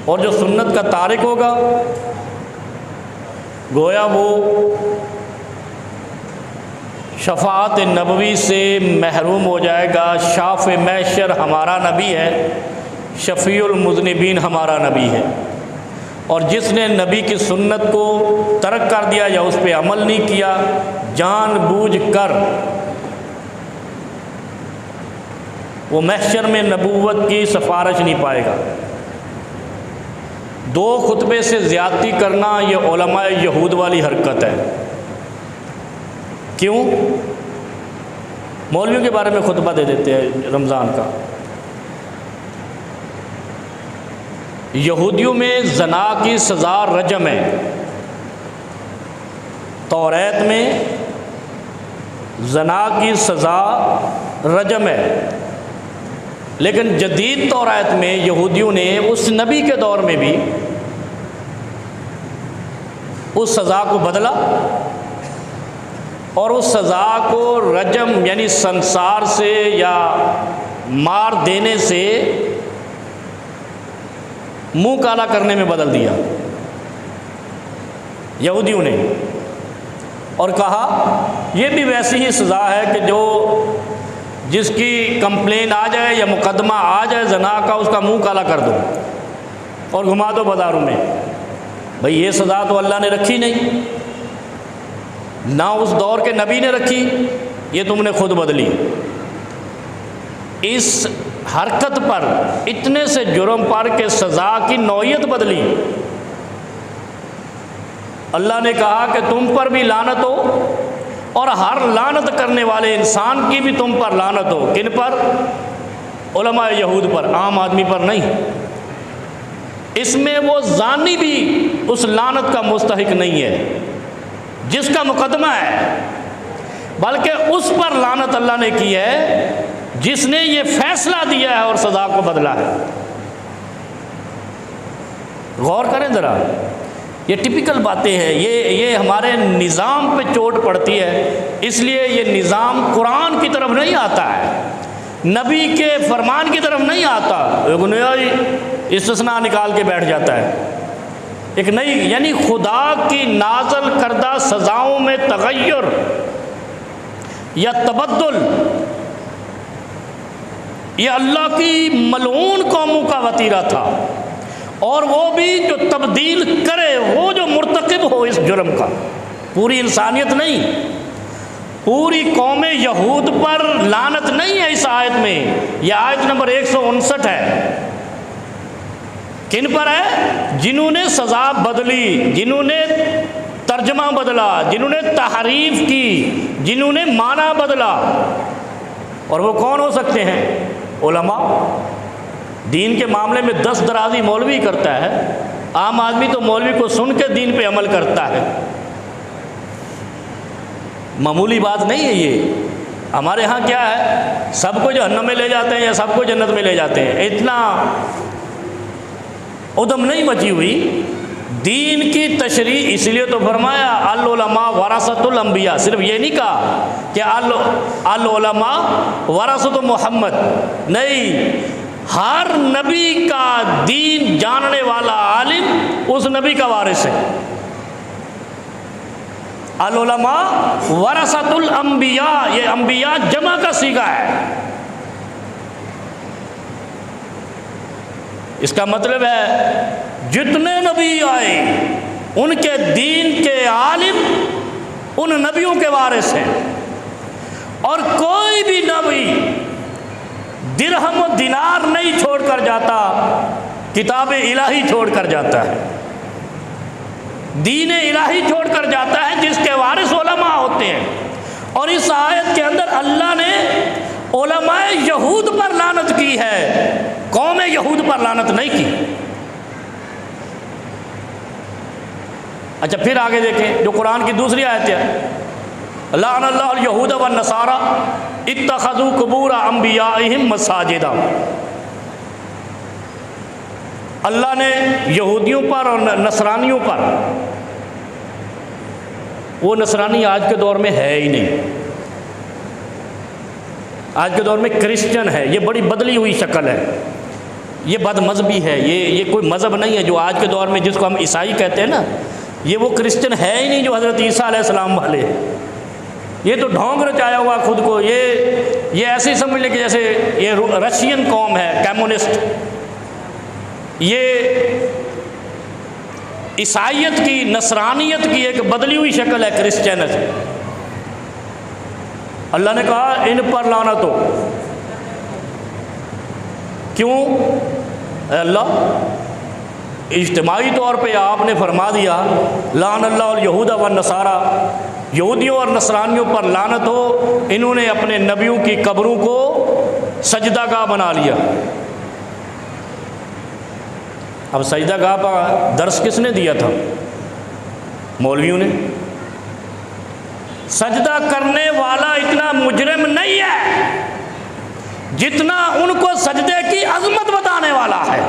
اور جو سنت کا تارک ہوگا گویا وہ شفاعت نبوی سے محروم ہو جائے گا۔ شاف محشر ہمارا نبی ہے، شفیع المذنبین ہمارا نبی ہے، اور جس نے نبی کی سنت کو ترک کر دیا یا اس پہ عمل نہیں کیا جان بوجھ کر، وہ محشر میں نبوت کی سفارش نہیں پائے گا۔ 2 خطبے سے زیادتی کرنا یہ علماء یہود والی حرکت ہے۔ کیوں؟ مولویوں کے بارے میں خطبہ دے دیتے ہیں رمضان کا۔ یہودیوں میں زنا کی سزا رجم ہے، توریت میں زنا کی سزا رجم ہے، لیکن جدید توریت میں یہودیوں نے اس نبی کے دور میں بھی اس سزا کو بدلا اور اس سزا کو رجم یعنی سنسار سے یا مار دینے سے منہ کالا کرنے میں بدل دیا یہودیوں نے، اور کہا یہ بھی ویسی ہی سزا ہے کہ جو جس کی کمپلین آ جائے یا مقدمہ آ جائے زنا کا، اس کا منہ کالا کر دو اور گھما دو بازاروں میں۔ بھئی یہ سزا تو اللہ نے رکھی نہیں، نہ اس دور کے نبی نے رکھی، یہ تم نے خود بدلی۔ اس حرکت پر اتنے سے جرم پر کہ سزا کی نوعیت بدلی، اللہ نے کہا کہ تم پر بھی لعنت ہو اور ہر لعنت کرنے والے انسان کی بھی تم پر لعنت ہو۔ کن پر؟ علماء یہود پر، عام آدمی پر نہیں۔ اس میں وہ زانی بھی اس لعنت کا مستحق نہیں ہے جس کا مقدمہ ہے، بلکہ اس پر لعنت اللہ نے کی ہے جس نے یہ فیصلہ دیا ہے اور سزا کو بدلا ہے۔ غور کریں ذرا، یہ ٹپیکل باتیں ہیں، یہ ہمارے نظام پہ چوٹ پڑتی ہے، اس لیے یہ نظام قرآن کی طرف نہیں آتا ہے، نبی کے فرمان کی طرف نہیں آتا، استثناء نکال کے بیٹھ جاتا ہے ایک نئی، یعنی خدا کی نازل کردہ سزاؤں میں تغیر یا تبدل، یہ اللہ کی ملعون قوموں کا وتیرہ تھا، اور وہ بھی جو تبدیل کرے وہ جو مرتکب ہو اس جرم کا، پوری انسانیت نہیں، پوری قوم یہود پر لعنت نہیں ہے اس آیت میں۔ یہ آیت نمبر 159 ہے۔ کن پر ہے؟ جنہوں نے سزا بدلی، جنہوں نے ترجمہ بدلا، جنہوں نے تحریف کی، جنہوں نے معنی بدلا۔ اور وہ کون ہو سکتے ہیں؟ علماء۔ دین کے معاملے میں دست درازی مولوی کرتا ہے، عام آدمی تو مولوی کو سن کے دین پہ عمل کرتا ہے۔ معمولی بات نہیں ہے یہ۔ ہمارے ہاں کیا ہے، سب کو جہنم میں لے جاتے ہیں یا سب کو جنت میں لے جاتے ہیں، اتنا ادم نہیں مچی ہوئی۔ دین کی تشریح اس لیے تو فرمایا العلماء ورثۃ الانبیاء، صرف یہ نہیں کہا کہ العلماء ورثۃ محمد، نہیں، ہر نبی کا دین جاننے والا عالم اس نبی کا وارث ہے۔ العلماء ورثۃ الانبیاء، یہ انبیاء جمع کا صیغہ ہے۔ اس کا مطلب ہے جتنے نبی آئے ان کے دین کے عالم ان نبیوں کے وارث ہیں، اور کوئی بھی نبی درہم و دینار نہیں چھوڑ کر جاتا، کتاب الہی چھوڑ کر جاتا ہے، دین الہی چھوڑ کر جاتا ہے، جس کے وارث علماء ہوتے ہیں۔ اور اس آیت کے اندر اللہ نے علماء یہود پر لعنت کی ہے، قوم یہود پر لعنت نہیں کی۔ اچھا پھر آگے دیکھیں جو قرآن کی دوسری آیت ہے، لعن اللہ الیہود والنصارى اتخذوا قبور انبیائہم مساجدا۔ اللہ نے یہودیوں پر اور نصرانیوں پر، وہ نصرانی آج کے دور میں ہے ہی نہیں، آج کے دور میں کرسچن ہے، یہ بڑی بدلی ہوئی شکل ہے۔ یہ بد مذہبی ہے، یہ کوئی مذہب نہیں ہے جو آج کے دور میں جس کو ہم عیسائی کہتے ہیں نا، یہ وہ کرسچن ہے ہی نہیں جو حضرت عیسیٰ علیہ السلام والے، یہ تو ڈھونگ رچایا ہوا خود کو، یہ ایسے سمجھ لیں کہ جیسے یہ رشین قوم ہے کمیونسٹ، یہ عیسائیت کی نصرانیت کی ایک بدلی ہوئی شکل ہے کرسچینٹی۔ اللہ نے کہا ان پر لعنت ہو، کیوں؟ اے اللہ، اجتماعی طور پہ آپ نے فرما دیا لعن اللہ الیہود والنصارى، یہودیوں اور نصرانیوں پر لعنت ہو، انہوں نے اپنے نبیوں کی قبروں کو سجدہ گاہ بنا لیا۔ اب سجدہ گاہ پر درس کس نے دیا تھا؟ مولویوں نے۔ سجدہ کرنے والا اتنا مجرم نہیں ہے جتنا ان کو سجدے کی عظمت بتانے والا ہے۔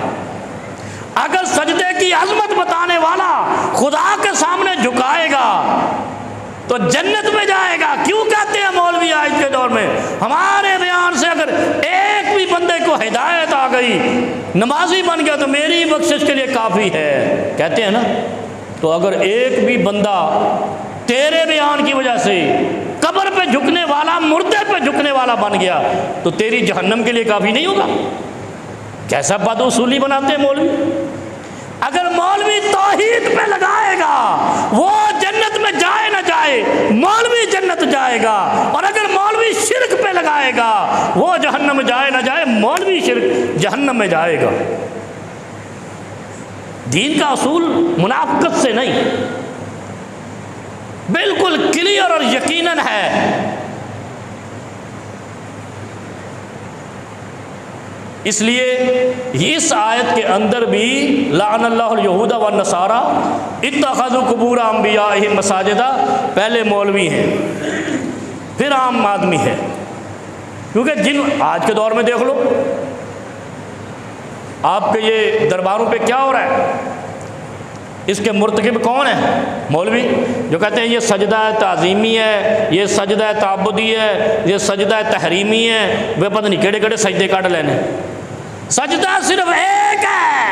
اگر سجدے کی عظمت بتانے والا خدا کے سامنے جھکائے گا تو جنت میں جائے گا۔ کیوں کہتے ہیں مولوی آج کے دور میں ہمارے بیان سے اگر ایک بھی بندے کو ہدایت آ گئی، نمازی بن گیا تو میری بخشش کے لیے کافی ہے، کہتے ہیں نا۔ تو اگر ایک بھی بندہ تیرے بیان کی وجہ سے قبر پہ جھکنے والا، مردے پہ جھکنے والا بن گیا تو تیری جہنم کے لیے کافی نہیں ہوگا۔ کیسا بد اصولی بناتے ہیں مولوی۔ اگر مولوی توحید پہ لگائے گا وہ جنت میں جائے نہ جائے مولوی جنت جائے گا، اور اگر مولوی شرک پہ لگائے گا وہ جہنم میں جائے نہ جائے مولوی شرک جہنم میں جائے گا۔ دین کا اصول منافقت سے نہیں، بالکل کلیئر اور یقیناً ہے۔ اس لیے اس آیت کے اندر بھی لعن اللہ الیہود والنصارى اتخذوا قبور انبیائہم مساجدا، پہلے مولوی ہیں پھر عام آدمی ہے، کیونکہ آج کے دور میں دیکھ لو آپ کے یہ درباروں پہ کیا ہو رہا ہے، اس کے مرتکب کون ہیں؟ مولوی، جو کہتے ہیں یہ سجدہ تعظیمی ہے، یہ سجدہ تعبدی ہے، یہ سجدہ تحریمی ہے، وہ پتہ نہیں کیڑے کیڑے سجدے کاٹ لینے۔ سجدہ صرف ایک ہے،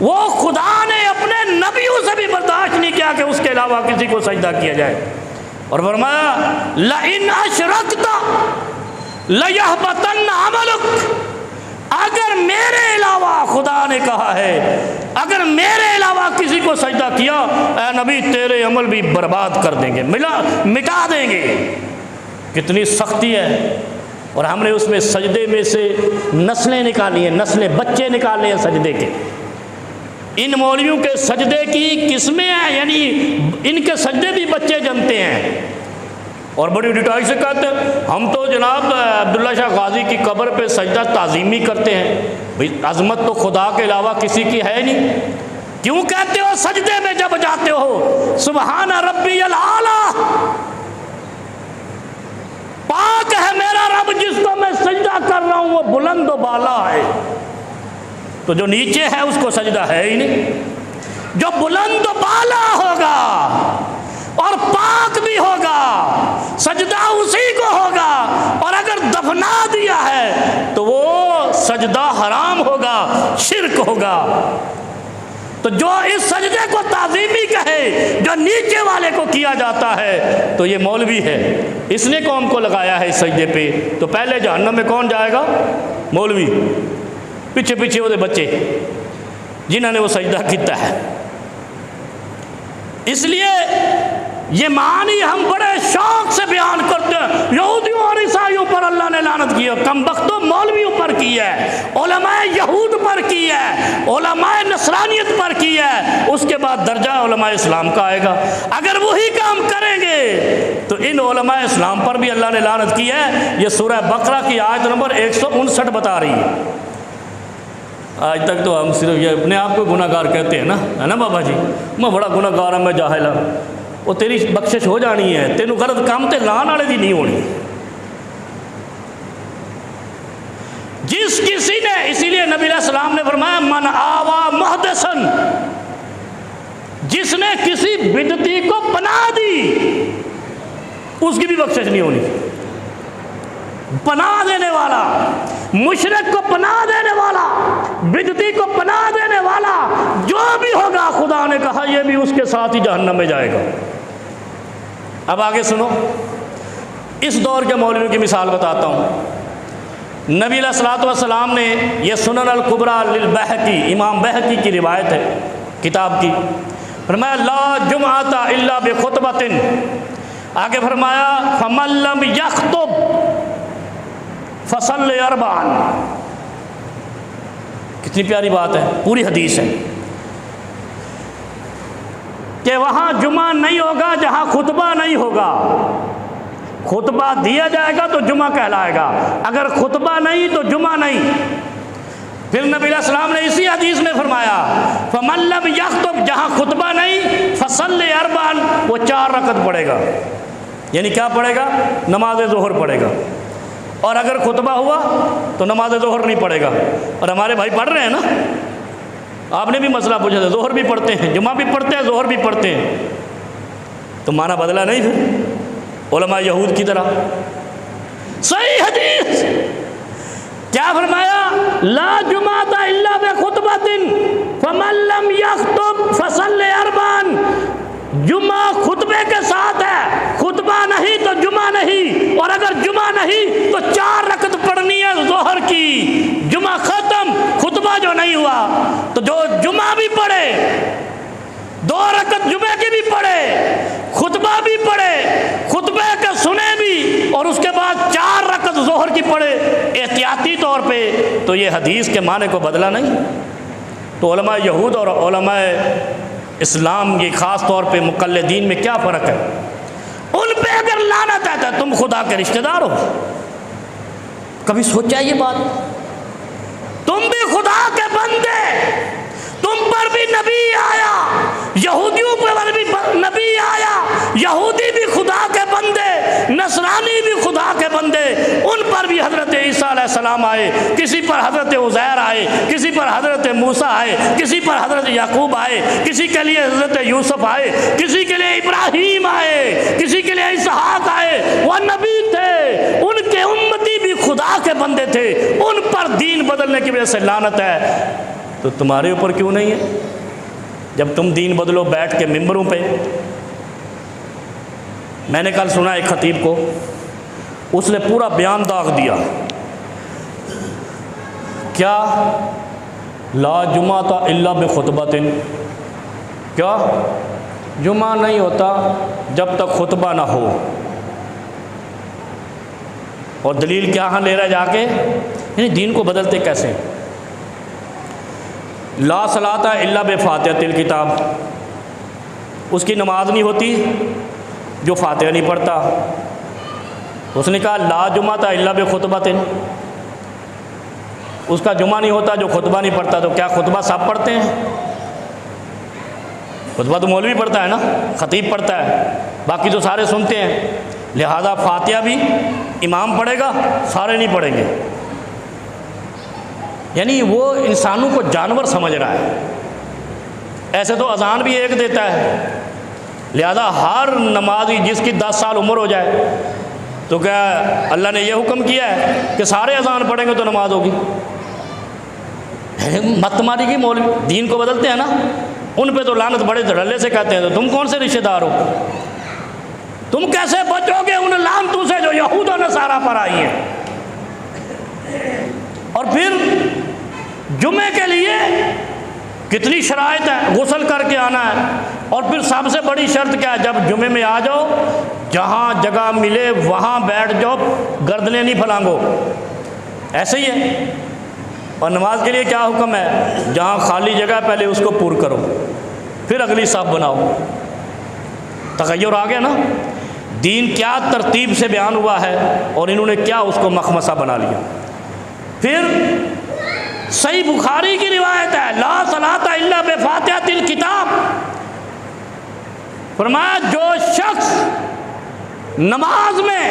وہ خدا نے اپنے نبیوں سے بھی برداشت نہیں کیا کہ اس کے علاوہ کسی کو سجدہ کیا جائے، اور فرمایا لَإِنْ أَشْرَكْتَ لَيَحْبَطَنَّ عَمَلُكَ، اگر میرے علاوہ، خدا نے کہا ہے اگر میرے علاوہ کسی کو سجدہ کیا اے نبی تیرے عمل بھی برباد کر دیں گے، مٹا دیں گے۔ کتنی سختی ہے، اور ہم نے اس میں سجدے میں سے نسلیں نکالی ہیں، نسلیں، بچے نکالے ہیں سجدے کے۔ ان مولویوں کے سجدے کی قسمیں ہیں، یعنی ان کے سجدے بھی بچے جنتے ہیں، اور بڑی ڈٹائی سے کہتے ہیں ہم تو جناب عبداللہ شاہ غازی کی قبر پہ سجدہ تعظیمی کرتے ہیں۔ بھئی عظمت تو خدا کے علاوہ کسی کی ہے نہیں، کیوں کہتے ہو سجدے میں جب جاتے ہو سبحان ربی الاعلی، پاک ہے میرا رب جس کو میں سجدہ کر رہا ہوں وہ بلند و بالا ہے، تو جو نیچے ہے اس کو سجدہ ہے ہی نہیں۔ جو بلند و بالا ہوگا اور پاک بھی ہوگا سجدہ اسی کو ہوگا، اور اگر دفنا دیا ہے تو وہ سجدہ حرام ہوگا، شرک ہوگا۔ تو جو اس سجدے کو تعظیمی کہے جو نیچے والے کو کیا جاتا ہے تو یہ مولوی ہے، اس نے قوم کو لگایا ہے اس سجدے پہ، تو پہلے جہنم میں کون جائے گا؟ مولوی، پیچھے پیچھے وہ بچے جنہوں نے وہ سجدہ کیتا ہے۔ اس لیے یہ معنی ہم بڑے شوق سے بیان کرتے ہیں، یہودیوں اور عیسائیوں پر اللہ نے لعنت کی ہے، کم بختوں مولویوں پر کی ہے، علماء یہود پر کی ہے، علماء نصرانیت پر کی ہے، اس کے بعد درجہ علماء اسلام کا آئے گا۔ اگر وہی کام کریں گے تو ان علماء اسلام پر بھی اللہ نے لعنت کی ہے۔ یہ سورہ بقرہ کی آیت نمبر 159 بتا رہی ہے۔ آج تک تو ہم صرف یہ اپنے آپ کو گناہ گار کہتے ہیں نا، ہے نا بابا جی، میں بڑا گناہ گار ہوں، میں جاہل ہوں، وہ تیری بخشش ہو جانی ہے، تینوں غلط کام تے لان والے دی نہیں ہونی۔ جس کسی نے، اسی لیے نبی علیہ السلام نے فرمایا من آوا محدثن، جس نے کسی بدعتی کو پناہ دی اس کی بھی بخشش نہیں ہونی۔ پناہ دینے والا، مشرک کو پناہ دینے والا، بدعتی کو پناہ دینے والا جو بھی ہوگا، خدا نے کہا یہ بھی اس کے ساتھ ہی جہنم میں جائے گا۔ اب آگے سنو، اس دور کے مولوی کی مثال بتاتا ہوں۔ نبی علیہ الصلوۃ والسلام نے، یہ سنن الکبریٰ للبیہقی، امام بیہقی کی روایت ہے کتاب کی، فرمایا لا جمعۃ الا بخطبۃ، آگے فرمایا فمن لم یخطب فصلی اربعا۔ کتنی پیاری بات ہے، پوری حدیث ہے کہ وہاں جمعہ نہیں ہوگا جہاں خطبہ نہیں ہوگا۔ خطبہ دیا جائے گا تو جمعہ کہلائے گا، اگر خطبہ نہیں تو جمعہ نہیں۔ پھر نبی علیہ السلام نے اسی حدیث میں فرمایا فمن لم یخطب، جہاں خطبہ نہیں فصلی اربعا، وہ 4 رکعت پڑھے گا، یعنی کیا پڑھے گا؟ نماز ظہر پڑھے گا۔ اور اگر خطبہ ہوا تو نماز ظہر نہیں پڑھے گا۔ اور ہمارے بھائی پڑھ رہے ہیں نا، آپ نے بھی مسئلہ پوچھا تھا، ظہر بھی پڑھتے ہیں، جمعہ بھی پڑھتے ہیں، ظہر بھی پڑھتے ہیں، تو معنی بدلا نہیں پھر علماء یہود کی طرح؟ صحیح حدیث کیا فرمایا؟ لا جمعۃ الا بخطبۃ فمن لم یخطب فصلی اربعا، جمعہ خطبے کے ساتھ ہے، خطبہ نہیں تو جمعہ نہیں، اور اگر جمعہ نہیں تو 4 رکعت پڑھنی ہے ظہر کی۔ جمعہ ختم، خطبہ جو نہیں ہوا تو جو جمعہ بھی پڑھے، 2 رکعت جمعے کی بھی پڑھے، خطبہ بھی پڑھے، خطبے کے سنے بھی، اور اس کے بعد 4 رکعت ظہر کی پڑھے احتیاطی طور پہ، تو یہ حدیث کے معنی کو بدلا نہیں۔ تو علماء یہود اور علماء اسلام کی خاص طور پہ مقلدین میں کیا فرق ہے؟ ان پہ اگر لعنت ہے تو تم خدا کے رشتہ دار ہو؟ کبھی سوچا یہ بات؟ تم بھی خدا کے بندے، تم پر بھی نبی آیا، یہودیوں پر بھی نبی آیا، یہودی بھی خدا کے بندے، نصرانی بھی خدا کے بندے، ان پر بھی حضرت عیسیٰ علیہ السلام آئے، کسی پر حضرت عزیر آئے، کسی پر حضرت موسیٰ آئے، کسی پر حضرت یعقوب آئے، کسی کے لیے حضرت یوسف آئے، کسی کے لیے ابراہیم آئے، کسی کے لیے اسحاق آئے، وہ نبی تھے، ان کے امتی بھی خدا کے بندے تھے، ان پر دین بدلنے کی وجہ سے لعنت ہے، تو تمہارے اوپر کیوں نہیں ہے؟ جب تم دین بدلو بیٹھ کے ممبروں پہ۔ میں نے کل سنا ایک خطیب کو، اس نے پورا بیان داغ دیا، کیا؟ لا جمعۃ الا بخطبۃ، کیا؟ جمعہ نہیں ہوتا جب تک خطبہ نہ ہو۔ اور دلیل کیا ہاں لے رہا ہے جا کے؟ یعنی دین کو بدلتے کیسے؟ لا صلاۃ الا بفاتحۃ الکتاب، اس کی نماز نہیں ہوتی جو فاتحہ نہیں پڑھتا۔ اس نے کہا لا جمعۃ الا بخطبۃ، اس کا جمعہ نہیں ہوتا جو خطبہ نہیں پڑھتا، تو کیا خطبہ سب پڑھتے ہیں؟ خطبہ تو مولوی پڑھتا ہے نا، خطیب پڑھتا ہے، باقی تو سارے سنتے ہیں، لہذا فاتحہ بھی امام پڑھے گا، سارے نہیں پڑھیں گے۔ یعنی وہ انسانوں کو جانور سمجھ رہا ہے۔ ایسے تو اذان بھی ایک دیتا ہے، لہذا ہر نمازی جس کی 10 سال عمر ہو جائے تو کیا اللہ نے یہ حکم کیا ہے کہ سارے اذان پڑھیں گے تو نماز ہوگی؟ مت تمہاری کی مولوی دین کو بدلتے ہیں نا، ان پہ تو لعنت بڑے دھڑلے سے کہتے ہیں، تو تم کون سے رشتہ دار ہو؟ تم کیسے بچو گے ان لعنتوں سے جو یہود و نصارہ پر آئی ہیں؟ اور پھر جمعے کے لیے کتنی شرائط ہے، غسل کر کے آنا ہے، اور پھر سب سے بڑی شرط کیا ہے؟ جب جمعے میں آ جاؤ، جہاں جگہ ملے وہاں بیٹھ جاؤ، گردنیں نہیں پھلانگو، ایسے ہی ہے۔ اور نماز کے لیے کیا حکم ہے؟ جہاں خالی جگہ پہلے اس کو پور کرو، پھر اگلی صف بناؤ۔ تغیر آ گیا نا، دین کیا ترتیب سے بیان ہوا ہے اور انہوں نے کیا اس کو مخمصہ بنا لیا۔ پھر صحیح بخاری کی روایت ہے، لا صلاۃ الا بفاتحۃ الکتاب، فرمایا جو شخص نماز میں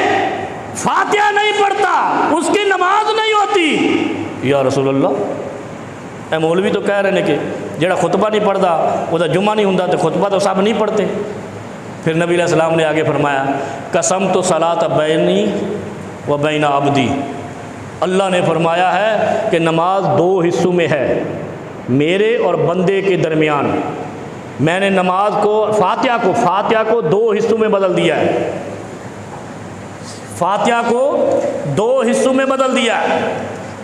فاتحہ نہیں پڑھتا اس کی نماز نہیں ہوتی۔ یا رسول اللہ، اے مولوی تو کہہ رہے ہیں کہ جڑا خطبہ نہیں پڑھتا وہ تو جمعہ نہیں ہوندا، تو خطبہ تو سب نہیں پڑھتے۔ پھر نبی علیہ السلام نے آگے فرمایا قسمت صلاۃ بینی و بین عبدی، اللہ نے فرمایا ہے کہ نماز دو حصوں میں ہے، میرے اور بندے کے درمیان۔ میں نے نماز کو فاتحہ کو دو حصوں میں بدل دیا ہے، فاتحہ کو دو حصوں میں بدل دیا ہے،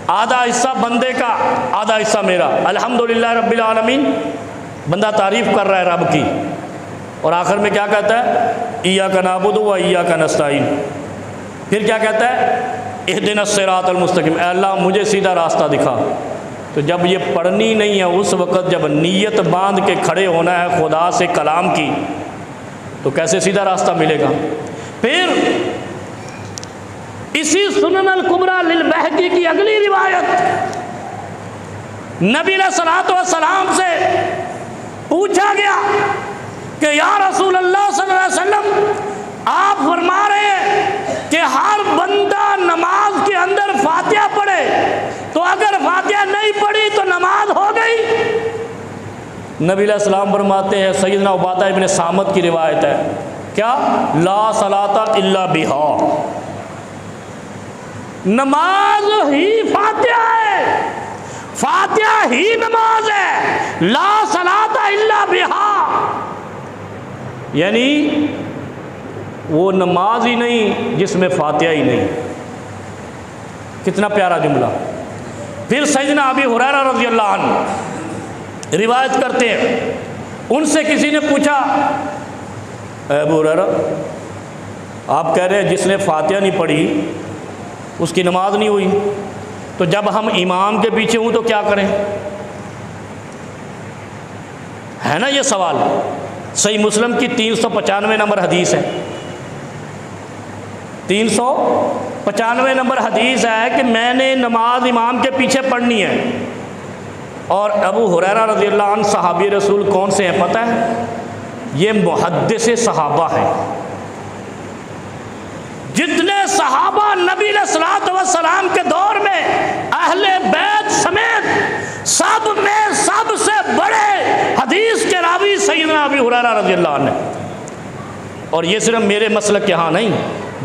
آدھا حصہ بندے کا، آدھا حصہ میرا۔ الحمدللہ رب العالمین، بندہ تعریف کر رہا ہے رب کی، اور آخر میں کیا کہتا ہے؟ ایاک نعبد و ایاک نستعین۔ پھر کیا کہتا ہے؟ اہدنا الصراط المستقیم، اے اللہ مجھے سیدھا راستہ دکھا۔ تو جب یہ پڑھنی نہیں ہے، اس وقت جب نیت باندھ کے کھڑے ہونا ہے خدا سے کلام کی، تو کیسے سیدھا راستہ ملے گا؟ پھر اسی سنن الکبریٰ للبہقی کی اگلی روایت، نبی علیہ الصلوۃ والسلام سے پوچھا گیا کہ یا رسول اللہ صلی اللہ علیہ وسلم، آپ فرما رہے ہیں کہ ہر بندہ نماز کے اندر فاتحہ پڑھے، تو اگر فاتحہ نہیں پڑھی تو نماز ہو گئی؟ نبی علیہ السلام فرماتے ہیں، سیدنا عبادہ ابن صامت کی روایت ہے، کیا؟ لا صلاۃ الا بہا، نماز ہی فاتحہ ہے، فاتحہ ہی نماز ہے، لا صلاۃ الا بہا، یعنی وہ نماز ہی نہیں جس میں فاتحہ ہی نہیں۔ کتنا پیارا جملہ۔ پھر سیدنا ابی ہریرہ رضی اللہ عنہ روایت کرتے ہیں، ان سے کسی نے پوچھا، اے ابو ہریرہ، آپ کہہ رہے ہیں جس نے فاتحہ نہیں پڑھی اس کی نماز نہیں ہوئی، تو جب ہم امام کے پیچھے ہوں تو کیا کریں؟ ہے نا یہ سوال۔ صحیح مسلم کی 395 نمبر حدیث ہے، 395 نمبر حدیث ہے کہ میں نے نماز امام کے پیچھے پڑھنی ہے۔ اور ابو ہریرہ رضی اللہ عنہ صحابی رسول کون سے ہیں پتہ ہے؟ یہ محدث صحابہ ہیں۔ جتنے صحابہ نبی علیہ الصلوۃ والسلام کے دور میں اہل بیت سمیت سب میں سب سے بڑے حدیث کے راوی سیدنا ابی ہریرہ رضی اللہ عنہ۔ اور یہ صرف میرے مسلک کے ہاں نہیں،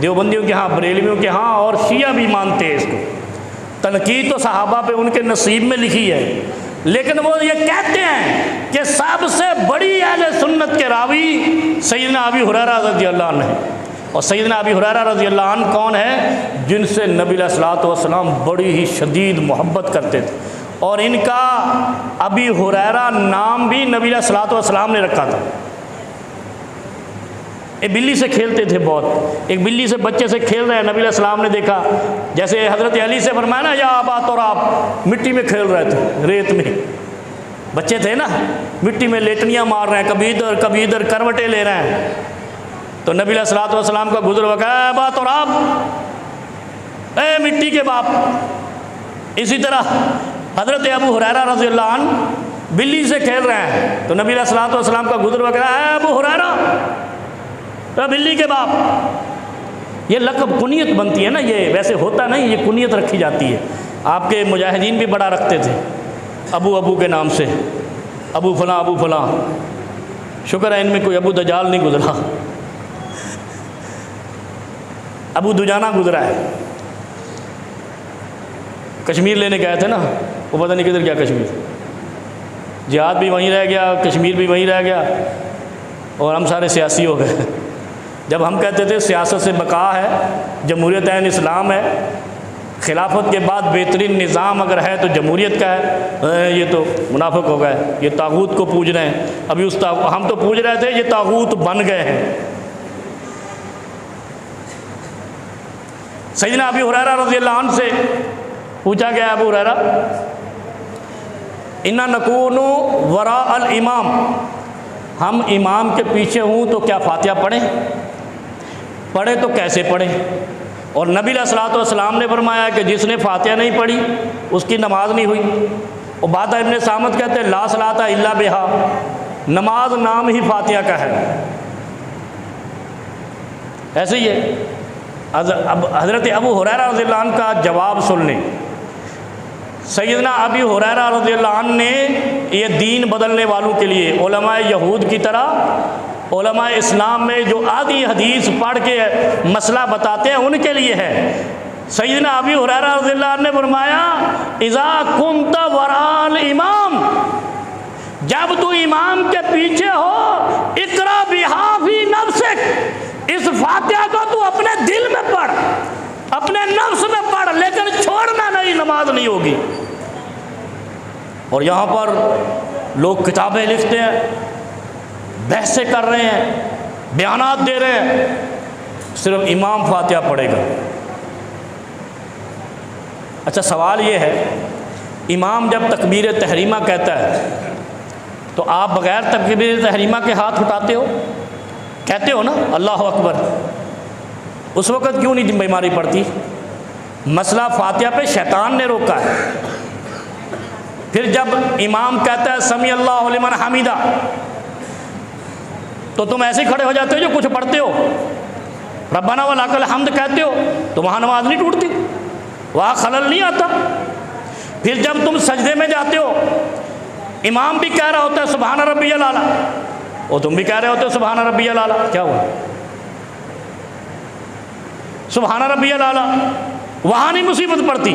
دیوبندیوں کے ہاں، بریلویوں کے ہاں، اور شیعہ بھی مانتے ہیں اس کو۔ تنقید تو صحابہ پہ ان کے نصیب میں لکھی ہے، لیکن وہ یہ کہتے ہیں کہ سب سے بڑی اہل سنت کے راوی سیدنا ابی ہریرہ رضی اللہ عنہ ہے۔ اور سیدنا ابی ہریرہ رضی اللہ عنہ کون ہے؟ جن سے نبی علیہ الصلوۃ والسلام بڑی ہی شدید محبت کرتے تھے، اور ان کا ابی ہریرہ نام بھی نبی علیہ الصلوۃ والسلام نے رکھا تھا۔ ایک بلی سے کھیلتے تھے بہت، ایک بلی سے بچے سے کھیل رہے ہیں، نبی علیہ السلام نے دیکھا، جیسے حضرت علی سے فرمایا نا، یا ابا تراب، مٹی میں کھیل رہے تھے، ریت میں، بچے تھے نا، مٹی میں لیٹنیاں مار رہے ہیں، کبھی ادھر کروٹیں لے رہے ہیں۔ تو نبی علیہ الصلوۃ والسلام کا گزر ہوا، اے ابا تراب، اے مٹی کے باپ۔ اسی طرح حضرت ابو ہریرہ رضی اللہ عنہ بلی سے کھیل رہے ہیں، تو نبی علیہ الصلوۃ والسلام کا گزر ہوا، اے ابو ہریرہ، اے بلی کے باپ۔ یہ لقب کنیت بنتی ہے نا، یہ ویسے ہوتا نہیں، یہ کنیت رکھی جاتی ہے۔ آپ کے مجاہدین بھی بڑا رکھتے تھے ابو کے نام سے، ابو فلاں ابو فلاں۔ شکر ہے ان میں کوئی ابو دجال نہیں گزرا، ابو دجانہ گزرا ہے۔ کشمیر لینے گئے تھے نا، وہ پتہ نہیں کدھر گیا کشمیر، جہاد بھی وہیں رہ گیا، کشمیر بھی وہیں رہ گیا، اور ہم سارے سیاسی ہو گئے۔ جب ہم کہتے تھے سیاست سے بقا ہے، جمہوریت عین اسلام ہے، خلافت کے بعد بہترین نظام اگر ہے تو جمہوریت کا ہے، یہ تو منافق ہو گئے، یہ طاغوت کو پوج رہے ہیں۔ ابھی ہم تو پوج رہے تھے، یہ طاغوت بن گئے ہیں۔ سیدنا ابی ہریرہ رضی اللہ عنہ سے پوچھا گیا، ابو ہریرہ، انا نکون وراء الامام، ہم امام کے پیچھے ہوں تو کیا فاتحہ پڑھیں تو کیسے پڑھیں؟ اور نبی علیہ الصلوۃ والسلام نے فرمایا کہ جس نے فاتحہ نہیں پڑھی اس کی نماز نہیں ہوئی۔ عبادہ ابن صامت کہتے ہیں، لا صلاۃ الا بہا، نماز نام ہی فاتحہ کا ہے۔ ایسے ہی ہے۔ حضرت ابو ہریرہ رضی اللہ عنہ کا جواب سن لیں۔ سیدنا ابی ہریرہ رضی اللہ عنہ نے یہ دین بدلنے والوں کے لیے، علماء یہود کی طرح علماء اسلام میں جو آدھی حدیث پڑھ کے مسئلہ بتاتے ہیں ان کے لیے ہے سیدنا ابی ہریرہ رضی اللہ عنہ نے فرمایا اذا کنت ورال امام، جب تو امام کے پیچھے ہو، اقرا بہا فی نفسک، اس فاتحہ کو تو اپنے دل میں پڑھ، اپنے نفس میں پڑھ، لیکن چھوڑنا نہیں، نماز نہیں ہوگی۔ اور یہاں پر لوگ کتابیں لکھتے ہیں، بحثیں کر رہے ہیں، بیانات دے رہے ہیں، صرف امام فاتحہ پڑھے گا۔ اچھا سوال یہ ہے، امام جب تکبیر تحریمہ کہتا ہے تو آپ بغیر تکبیر تحریمہ کے ہاتھ اٹھاتے ہو؟ کہتے ہو نا اللہ اکبر، اس وقت کیوں نہیں بیماری پڑتی؟ مسئلہ فاتحہ پہ شیطان نے روکا ہے۔ پھر جب امام کہتا ہے سمیع اللہ لمن حمیدہ تو تم ایسے ہی کھڑے ہو جاتے ہو جو کچھ پڑھتے ہو، ربنا ولک الحمد کہتے ہو تو وہاں نماز نہیں ٹوٹتی، وہاں خلل نہیں آتا۔ پھر جب تم سجدے میں جاتے ہو، امام بھی کہہ رہا ہوتا ہے سبحان ربی الاعلیٰ اور تم بھی کہہ رہے ہوتے ہو سبحان ربی الاعلیٰ، کیا ہوا؟ سبحان ربی الاعلیٰ، وہاں نہیں مصیبت پڑتی۔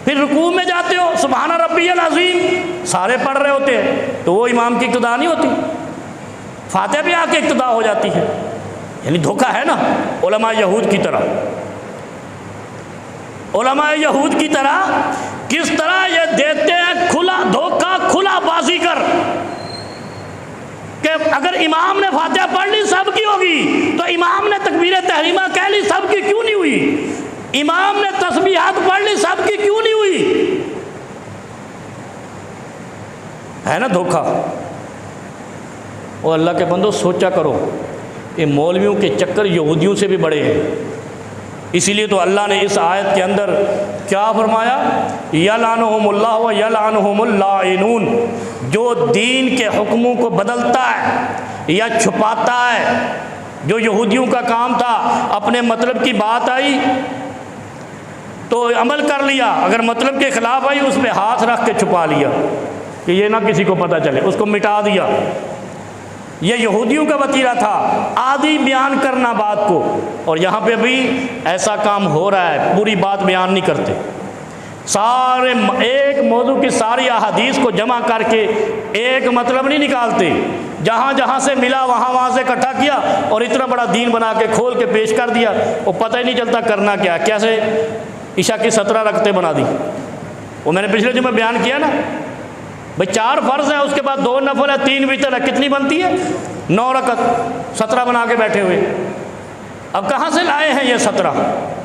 پھر رکوع میں جاتے ہو سبحان ربی العظیم، سارے پڑھ رہے ہوتے ہیں تو وہ امام کی اقتدا نہیں ہوتی، فاتحہ بھی آ کے اقتدا ہو جاتی ہے۔ یعنی دھوکہ ہے نا، علماء یہود کی طرح، علماء یہود کی طرح کس طرح یہ دیتے ہیں کھلا دھوکہ، کھلا بازی کر کہ اگر امام نے فاتحہ پڑھ لی سب کی ہوگی، تو امام نے تکبیر تحریمہ کہہ لی سب کی کیوں نہیں ہوئی؟ امام نے تسبیحات پڑھ لی سب کی کیوں نہیں ہوئی؟ ہے نا دھوکہ۔ اور اللہ کے بندو سوچا کرو، یہ مولویوں کے چکر یہودیوں سے بھی بڑے ہیں۔ اسی لیے تو اللہ نے اس آیت کے اندر کیا فرمایا؟ یلعنہم اللہ و یلعنہم اللاعنون، جو دین کے حکموں کو بدلتا ہے یا چھپاتا ہے، جو یہودیوں کا کام تھا، اپنے مطلب کی بات آئی تو عمل کر لیا، اگر مطلب کے خلاف آئی اس پہ ہاتھ رکھ کے چھپا لیا کہ یہ نہ کسی کو پتہ چلے، اس کو مٹا دیا۔ یہ یہودیوں کا وتیرہ تھا، آدھی بیان کرنا بات کو، اور یہاں پہ بھی ایسا کام ہو رہا ہے، پوری بات بیان نہیں کرتے، سارے ایک موضوع کی ساری احادیث کو جمع کر کے ایک مطلب نہیں نکالتے، جہاں جہاں سے ملا وہاں سے اکٹھا کیا اور اتنا بڑا دین بنا کے کھول کے پیش کر دیا، وہ پتہ ہی نہیں چلتا کرنا کیا۔ کیسے عشاء کی 17 رکعتیں بنا دی، وہ میں نے پچھلے جمعے بیان کیا نا بھائی، 4 فرض ہیں، اس کے بعد 2 نفل ہے، 3 وتر ہے، کتنی بنتی ہے؟ 9 رکعت، 17 بنا کے بیٹھے ہوئے۔ اب کہاں سے لائے ہیں یہ 17؟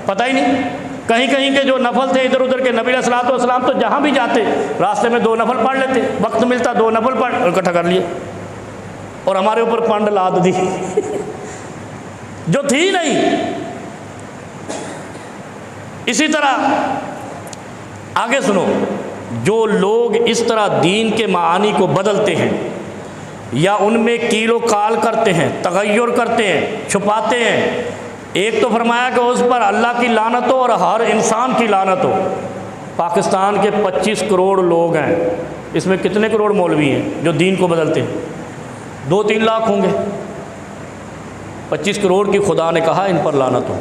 پتہ ہی نہیں۔ کہیں کہیں کے جو نفل تھے ادھر ادھر کے، نبی علیہ الصلوۃ والسلام تو جہاں بھی جاتے راستے میں 2 نفل پڑھ لیتے، وقت ملتا 2 نفل پڑھ اکٹھا کر لیے، اور ہمارے اوپر پنڈ لاد دی جو تھی نہیں۔ اسی طرح آگے سنو، جو لوگ اس طرح دین کے معانی کو بدلتے ہیں یا ان میں کیل و کال کرتے ہیں، تغیر کرتے ہیں، چھپاتے ہیں، ایک تو فرمایا کہ اس پر اللہ کی لعنت ہو اور ہر انسان کی لعنت ہو۔ پاکستان کے 25 کروڑ لوگ ہیں، اس میں کتنے کروڑ مولوی ہیں جو دین کو بدلتے ہیں؟ 2-3 لاکھ ہوں گے۔ 25 کروڑ کی خدا نے کہا ان پر لعنت ہو،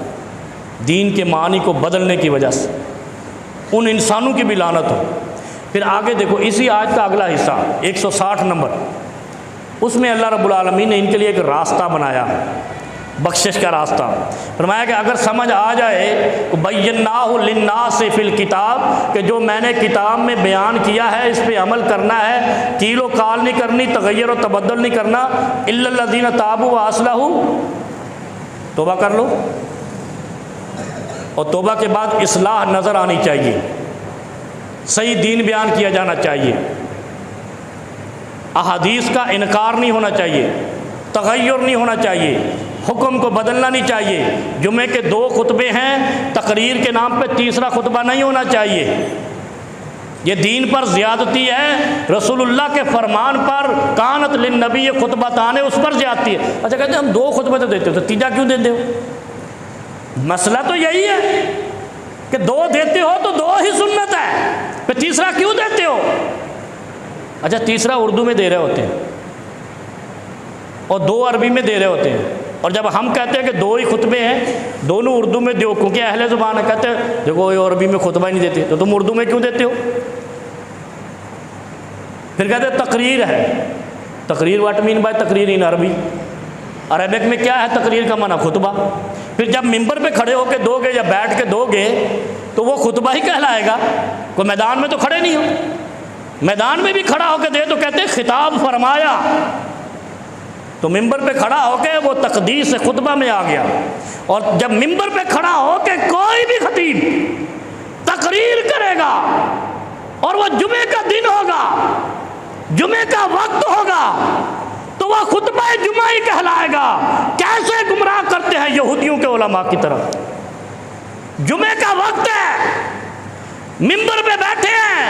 دین کے معنی کو بدلنے کی وجہ سے ان انسانوں کی بھی لعنت ہو۔ پھر آگے دیکھو اسی آیت کا اگلا حصہ 160 نمبر، اس میں اللہ رب العالمین نے ان کے لیے ایک راستہ بنایا، بخشش کا راستہ۔ فرمایا کہ اگر سمجھ آ جائے بیناہ للناس فی الکتاب، کہ جو میں نے کتاب میں بیان کیا ہے اس پہ عمل کرنا ہے، کیل و کال نہیں کرنی، تغیر و تبدل نہیں کرنا، الا الذین تابوا واصلحوا، توبہ کر لو، اور توبہ کے بعد اصلاح نظر آنی چاہیے، صحیح دین بیان کیا جانا چاہیے، احادیث کا انکار نہیں ہونا چاہیے، تغیر نہیں ہونا چاہیے، حکم کو بدلنا نہیں چاہیے۔ جمعے کے 2 خطبے ہیں، تقریر کے نام پہ تیسرا خطبہ نہیں ہونا چاہیے، یہ دین پر زیادتی ہے۔ رسول اللہ کے فرمان پر کانت للنبی خطبتان، اس پر زیادتی ہے۔ اچھا کہتے ہیں ہم 2 خطبے تو دیتے ہو، تو تیجا کیوں دیتے ہو؟ مسئلہ تو یہی ہے کہ 2 دیتے ہو تو 2 ہی سنت ہے، پھر تیسرا کیوں دیتے ہو؟ اچھا تیسرا اردو میں دے رہے ہوتے ہیں اور 2 عربی میں دے رہے ہوتے ہیں، اور جب ہم کہتے ہیں کہ 2 ہی خطبے ہیں، دونوں اردو میں دو، کیونکہ اہل زبان ہے، کہتے ہیں دیکھو یہ عربی میں خطبہ ہی نہیں دیتے، تو تم اردو میں کیوں دیتے ہو؟ پھر کہتے ہیں تقریر ہے، تقریر واٹ مین بائی تقریر ان عربی، عربک میں کیا ہے تقریر کا معنی؟ خطبہ۔ پھر جب ممبر پہ کھڑے ہو کے دو گے یا بیٹھ کے دو گے تو وہ خطبہ ہی کہلائے گا، کوئی میدان میں تو کھڑے نہیں ہو، میدان میں بھی کھڑا ہو کے دے تو کہتے ہیں خطاب فرمایا، تو ممبر پہ کھڑا ہو کے وہ تقدیس خطبہ میں آ گیا۔ اور جب ممبر پہ کھڑا ہو کے کوئی بھی خطیب تقریر کرے گا اور وہ جمعے کا دن ہوگا، جمعے کا وقت ہوگا، تو وہ خطبہ جمعہ ہی کہلائے گا۔ کیسے گمراہ کرتے ہیں یہودیوں کے علماء کی طرف، جمعے کا وقت ہے، ممبر پہ بیٹھے ہیں،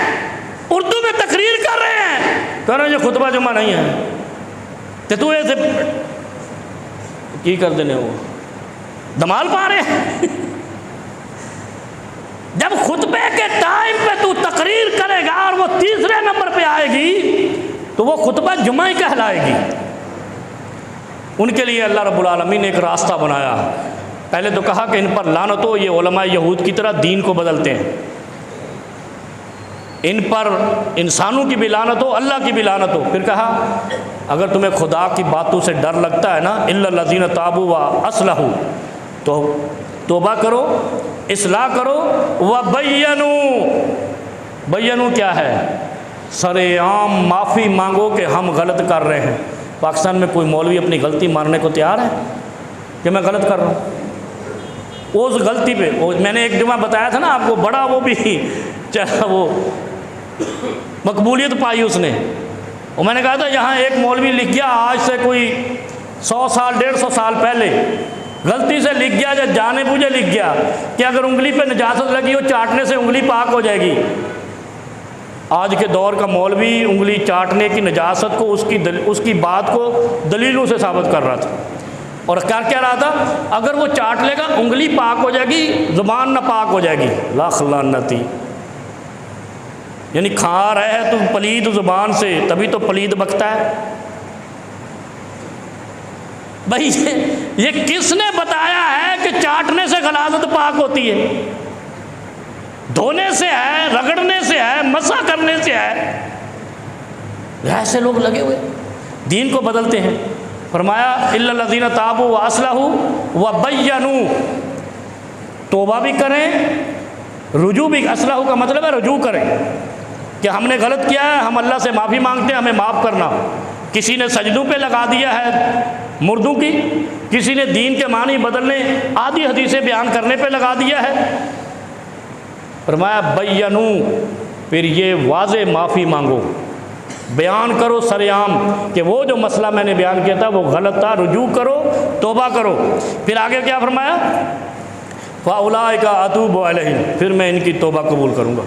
اردو میں تقریر کر رہے ہیں، کہہ رہے ہیں یہ خطبہ جمعہ نہیں ہے، تو ایسے کی کر دینے وہ دمال پا رہے ہیں۔ جب خطبے کے ٹائم پہ تو تقریر کرے گا اور وہ تیسرے نمبر پہ آئے گی تو وہ خطبہ جمعہ ہی کہلائے گی۔ ان کے لیے اللہ رب العالمین نے ایک راستہ بنایا۔ پہلے تو کہا کہ ان پر لعنت ہو، یہ علماء یہود کی طرح دین کو بدلتے ہیں، ان پر انسانوں کی بھی لعنت ہو، اللہ کی بھی لعنت ہو۔ پھر کہا اگر تمہیں خدا کی باتوں سے ڈر لگتا ہے نا، الا الذین تابوا واصلحوا، تو توبہ کرو، اصلاح کرو، وبینوا، بینوا کیا ہے؟ سر عام معافی مانگو کہ ہم غلط کر رہے ہیں۔ پاکستان میں کوئی مولوی اپنی غلطی ماننے کو تیار ہے کہ میں غلط کر رہا ہوں؟ اس غلطی پہ میں نے ایک جمعہ بتایا تھا نا آپ کو، بڑا وہ بھی چاہے وہ مقبولیت پائی اس نے، اور میں نے کہا تھا یہاں ایک مولوی لکھ گیا آج سے کوئی 100 سال 150 سال پہلے، غلطی سے لکھ گیا یا جانے بوجھے لکھ گیا کہ اگر انگلی پہ نجاست لگی ہو چاٹنے سے انگلی پاک ہو جائے گی۔ آج کے دور کا مولوی انگلی چاٹنے کی نجاست کو اس کی بات کو دلیلوں سے ثابت کر رہا تھا، اور کر کیا رہا تھا؟ اگر وہ چاٹ لے گا انگلی پاک ہو جائے گی، زبان نہ پاک ہو جائے گی۔ لاکھ لعنتی، یعنی کھا رہے ہے تو پلید زبان سے، تبھی تو پلید بکتا ہے۔ بھائی یہ کس نے بتایا ہے کہ چاٹنے سے غلاظت پاک ہوتی ہے؟ دھونے سے ہے، رگڑنے سے ہے، مسح کرنے سے ہے۔ ایسے لوگ لگے ہوئے دین کو بدلتے ہیں۔ فرمایا الا الذین تابوا واصلحوا وبینوا، توبہ بھی کریں، رجوع بھی، اصلاح کا مطلب ہے رجوع کریں کہ ہم نے غلط کیا ہے، ہم اللہ سے معافی مانگتے ہیں، ہمیں معاف کرنا۔ کسی نے سجدوں پہ لگا دیا ہے مردوں کی، کسی نے دین کے معنی بدلنے، آدھی حدیثیں بیان کرنے پہ لگا دیا ہے۔ فرمایا بینوا، پھر یہ واضح معافی مانگو، بیان کرو سرعام کہ وہ جو مسئلہ میں نے بیان کیا تھا وہ غلط تھا، رجوع کرو، توبہ کرو۔ پھر آگے کیا فرمایا؟ فَأُولَٰئِکَ أَتُوبُ عَلَیْہِمْ، پھر میں ان کی توبہ قبول کروں گا۔